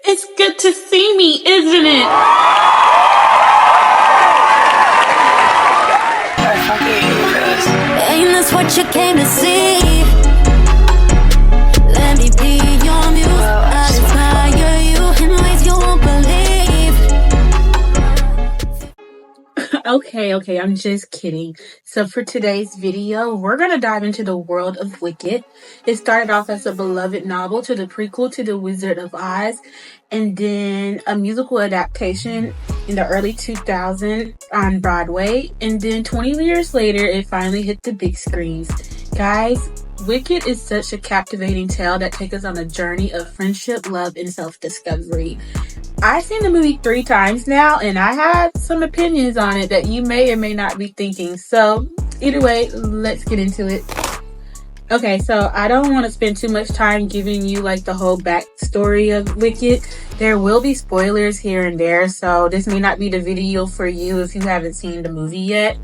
It's good to see me, isn't it? Ain't this what you came to see? Let me be your muse. I'll inspire you in ways you won't believe. Okay, I'm just kidding. So for today's video, we're going to dive into the world of Wicked. It started off as a beloved novel to the prequel to The Wizard of Oz, and then a musical adaptation in the early 2000s on Broadway, and then 20 years later, it finally hit the big screens. Guys, Wicked is such a captivating tale that takes us on a journey of friendship, love, and self-discovery. I've seen the movie 3 times now, and I have some opinions on it that you may or may not be thinking. So, either way, let's get into it. Okay, so I don't want to spend too much time giving you like the whole backstory of Wicked. There will be spoilers here and there, so this may not be the video for you if you haven't seen the movie yet.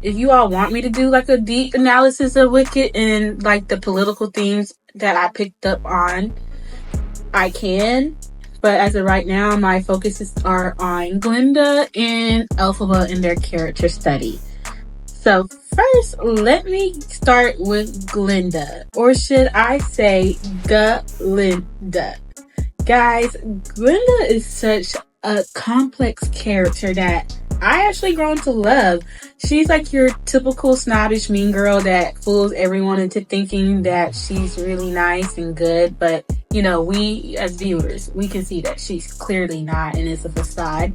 If you all want me to do like a deep analysis of Wicked and like the political themes that I picked up on, I can. But as of right now, my focuses are on Glinda and Elphaba and their character study. So first, let me start with Glinda, or should I say Glinda. Guys, Glinda is such a complex character that I actually grown to love. She's like your typical snobbish mean girl that fools everyone into thinking that she's really nice and good, but you know, we as viewers, we can see that she's clearly not, and it's a facade.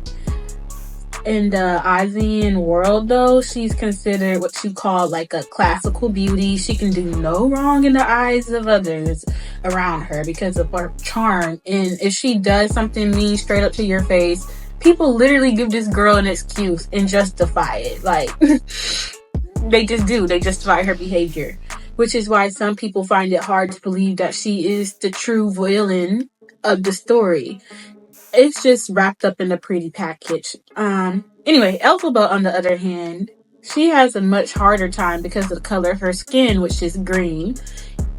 In the Ozian world, though, she's considered what you call like a classical beauty. She can do no wrong in the eyes of others around her because of her charm. And if she does something mean straight up to your face, people literally give this girl an excuse and justify it. Like, they just do. They justify her behavior. Which is why some people find it hard to believe that she is the true villain of the story. It's just wrapped up in a pretty package. Anyway, Elphaba, on the other hand, she has a much harder time because of the color of her skin, which is green.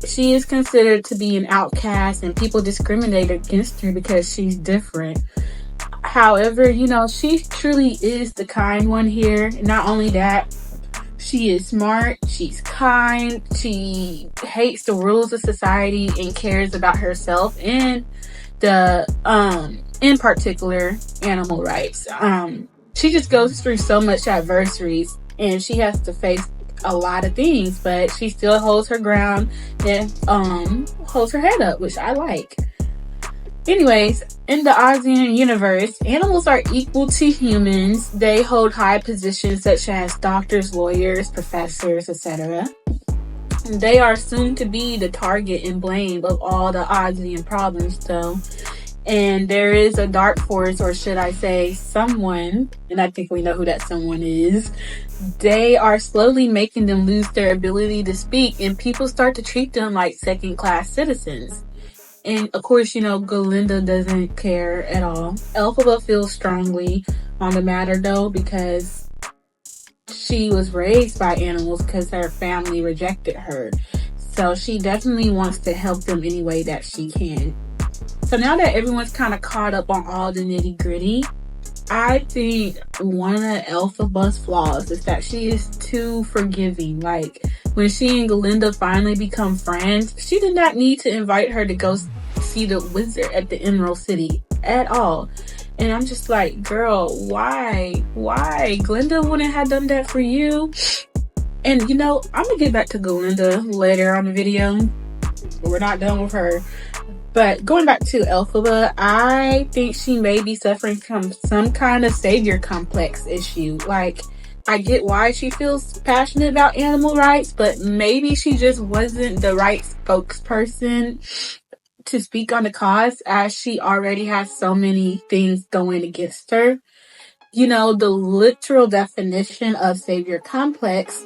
She is considered to be an outcast, and people discriminate against her because she's different. However, you know, she truly is the kind one here. Not only that, she is smart, she's kind, she hates the rules of society and cares about herself and the in particular animal rights. She just goes through so much adversities and she has to face a lot of things, but she still holds her ground and holds her head up, which I like. Anyways, in the Ozian universe, animals are equal to humans. They hold high positions such as doctors, lawyers, professors, etc. They are soon to be the target and blame of all the Ozian problems, though. And there is a dark force, or should I say someone, and I think we know who that someone is. They are slowly making them lose their ability to speak, and people start to treat them like second-class citizens. And of course, you know, Glinda doesn't care at all. Elphaba feels strongly on the matter, though, because she was raised by animals because her family rejected her. So she definitely wants to help them any way that she can. So now that everyone's kind of caught up on all the nitty gritty, I think one of Elphaba's flaws is that she is too forgiving. Like, when she and Glinda finally become friends, she did not need to invite her to go see the wizard at the Emerald City at all. And I'm just like, girl, why? Glinda wouldn't have done that for you. And you know, I'm gonna get back to Glinda later on the video. We're not done with her. But going back to Elphaba, I think she may be suffering from some kind of savior complex issue. Like, I get why she feels passionate about animal rights, but maybe she just wasn't the right spokesperson to speak on the cause, as she already has so many things going against her. You know, the literal definition of savior complex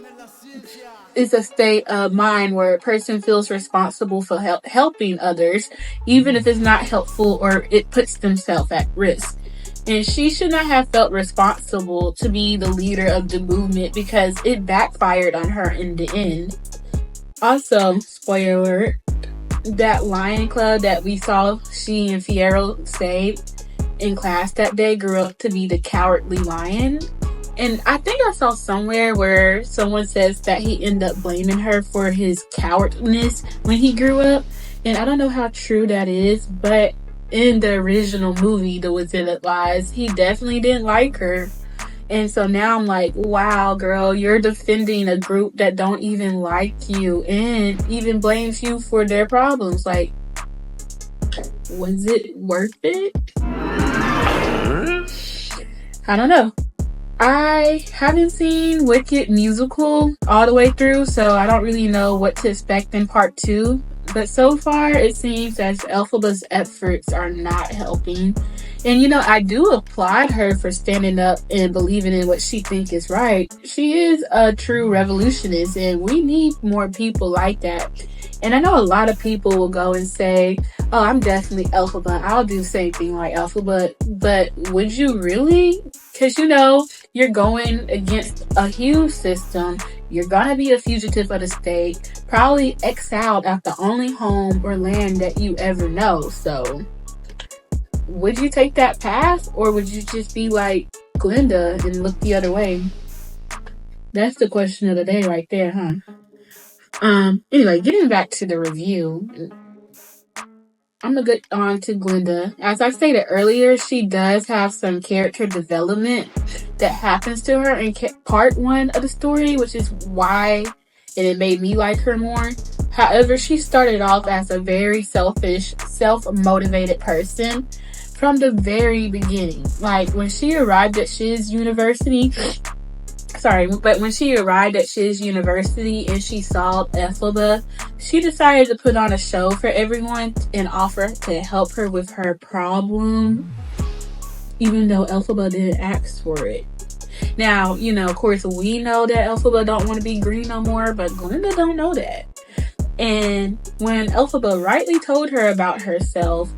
is a state of mind where a person feels responsible for helping others, even if it's not helpful or it puts themselves at risk. And she should not have felt responsible to be the leader of the movement because it backfired on her in the end. Also, spoiler alert, that lion club that we saw she and Fiero saved in class that day grew up to be the cowardly lion. And I think I saw somewhere where someone says that he ended up blaming her for his cowardness when he grew up. And I don't know how true that is, but in the original movie, The Wizard of Oz, he definitely didn't like her. And so now I'm like, wow, girl, you're defending a group that don't even like you and even blames you for their problems. Like, was it worth it? I don't know. I haven't seen Wicked musical all the way through, so I don't really know what to expect in part 2. But so far, it seems as Elphaba's efforts are not helping. And I do applaud her for standing up and believing in what she thinks is right. She is a true revolutionist, and we need more people like that. And I know a lot of people will go and say, oh, I'm definitely Elphaba. I'll do the same thing like Elphaba. But would you really? Because you're going against a huge system. You're gonna be a fugitive of the state, probably exiled at the only home or land that you ever know. So, would you take that path, or would you just be like Glinda and look the other way? That's the question of the day, right there, huh? Anyway, getting back to the review. I'm gonna get on to Glinda. As I stated earlier, she does have some character development that happens to her in part 1 of the story, which is why it made me like her more. However, she started off as a very selfish, self-motivated person from the very beginning. Like, when she arrived at Shiz University, when she arrived at Shiz University and she saw Elphaba, she decided to put on a show for everyone and offer to help her with her problem, even though Elphaba didn't ask for it. Now, of course, we know that Elphaba don't want to be green no more, but Glinda don't know that. And when Elphaba rightly told her about herself,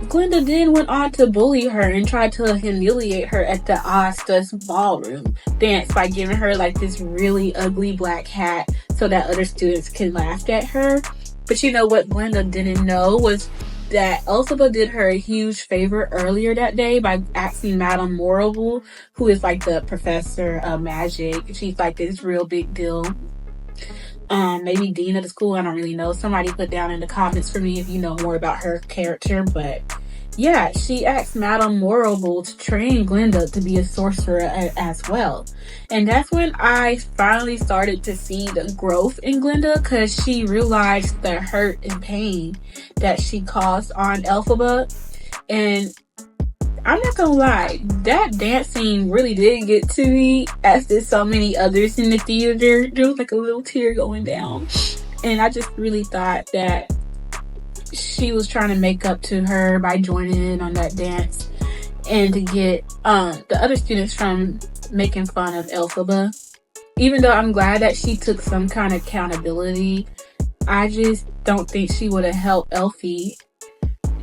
Glinda then went on to bully her and try to humiliate her at the Oz's ballroom dance by giving her like this really ugly black hat so that other students can laugh at her. But what Glinda didn't know was that Elphaba did her a huge favor earlier that day by asking Madame Morrible, who is like the professor of magic. She's like this real big deal. Maybe dean of the school, I don't really know. Somebody put down in the comments for me if you know more about her character. But yeah, she asked Madame Morrible to train Glinda to be a sorcerer as well. And that's when I finally started to see the growth in Glinda, because she realized the hurt and pain that she caused on Elphaba. And I'm not gonna lie, that dance scene really did get to me, as did so many others in the theater. There was like a little tear going down. And I just really thought that she was trying to make up to her by joining in on that dance and to get the other students from making fun of Elphaba. Even though I'm glad that she took some kind of accountability, I just don't think she would have helped Elfie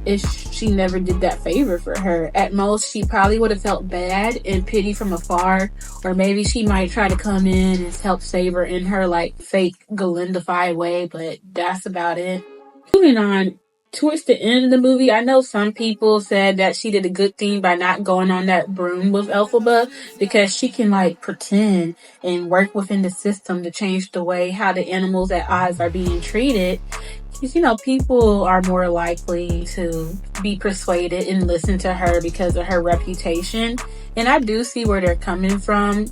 if she never did that favor for her. At most, she probably would have felt bad and pity from afar, or maybe she might try to come in and help save her in her like fake Galinda-fied way, but that's about it. Moving on, towards the end of the movie, I know some people said that she did a good thing by not going on that broom with Elphaba, because she can like pretend and work within the system to change the way how the animals at Oz are being treated. Because, people are more likely to be persuaded and listen to her because of her reputation. And I do see where they're coming from.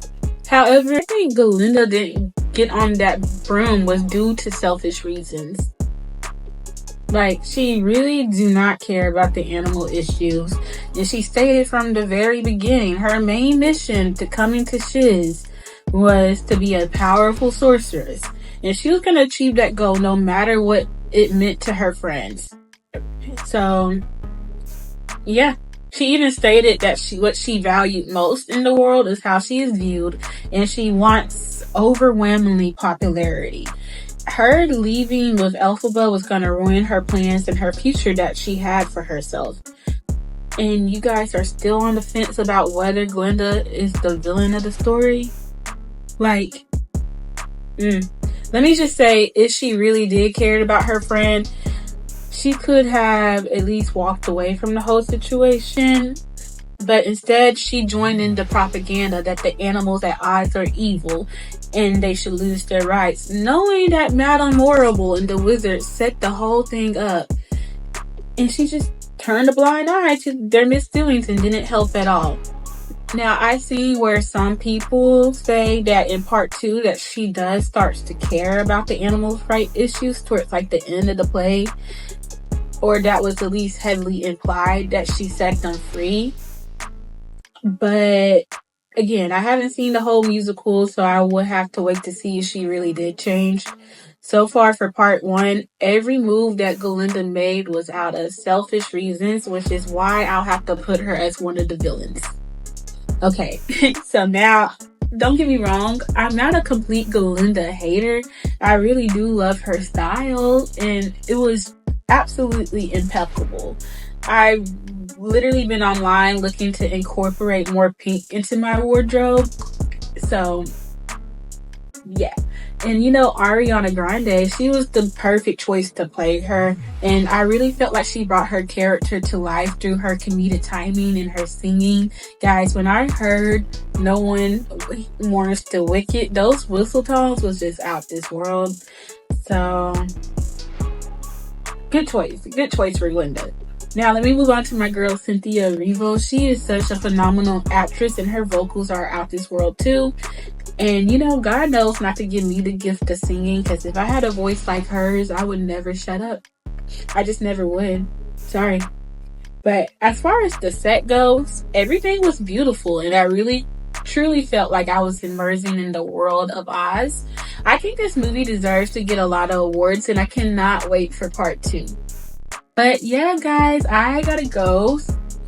However, I think Glinda didn't get on that broom was due to selfish reasons. Like, she really do not care about the animal issues. And she stated from the very beginning, her main mission to coming to Shiz was to be a powerful sorceress. And she was going to achieve that goal no matter what it meant to her friends. So, yeah. She even stated that what she valued most in the world is how she is viewed. And she wants overwhelmingly popularity. Her leaving with Elphaba was going to ruin her plans and her future that she had for herself. And you guys are still on the fence about whether Glinda is the villain of the story? Like, Let me just say, if she really did care about her friend, she could have at least walked away from the whole situation. But instead, she joined in the propaganda that the animals at Oz are evil and they should lose their rights, knowing that Madame Horrible and the wizard set the whole thing up. And she just turned a blind eye to their misdoings and didn't help at all. Now, I see where some people say that in part 2 that she does starts to care about the animals' right issues towards like the end of the play, or that was at least heavily implied that she set them free. But again, I haven't seen the whole musical, so I would have to wait to see if she really did change. So far for part 1, every move that Glinda made was out of selfish reasons, which is why I'll have to put her as one of the villains. Okay, so now, don't get me wrong, I'm not a complete Glinda hater. I really do love her style, and it was absolutely impeccable. I've literally been online looking to incorporate more pink into my wardrobe. So, yeah. And you know, Ariana Grande, she was the perfect choice to play her. And I really felt like she brought her character to life through her comedic timing and her singing. Guys, when I heard No One Mourns the Wicked, those whistle tones was just out this world. So, good choice. Good choice for Glinda. Now, let me move on to my girl, Cynthia Erivo. She is such a phenomenal actress, and her vocals are out this world, too. And, you know, God knows not to give me the gift of singing, because if I had a voice like hers, I would never shut up. I just never would. Sorry. But as far as the set goes, everything was beautiful, and I really, truly felt like I was immersing in the world of Oz. I think this movie deserves to get a lot of awards, and I cannot wait for part 2. But yeah, guys, I gotta go.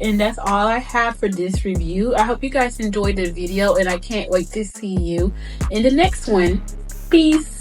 And that's all I have for this review. I hope you guys enjoyed the video, and I can't wait to see you in the next one. Peace.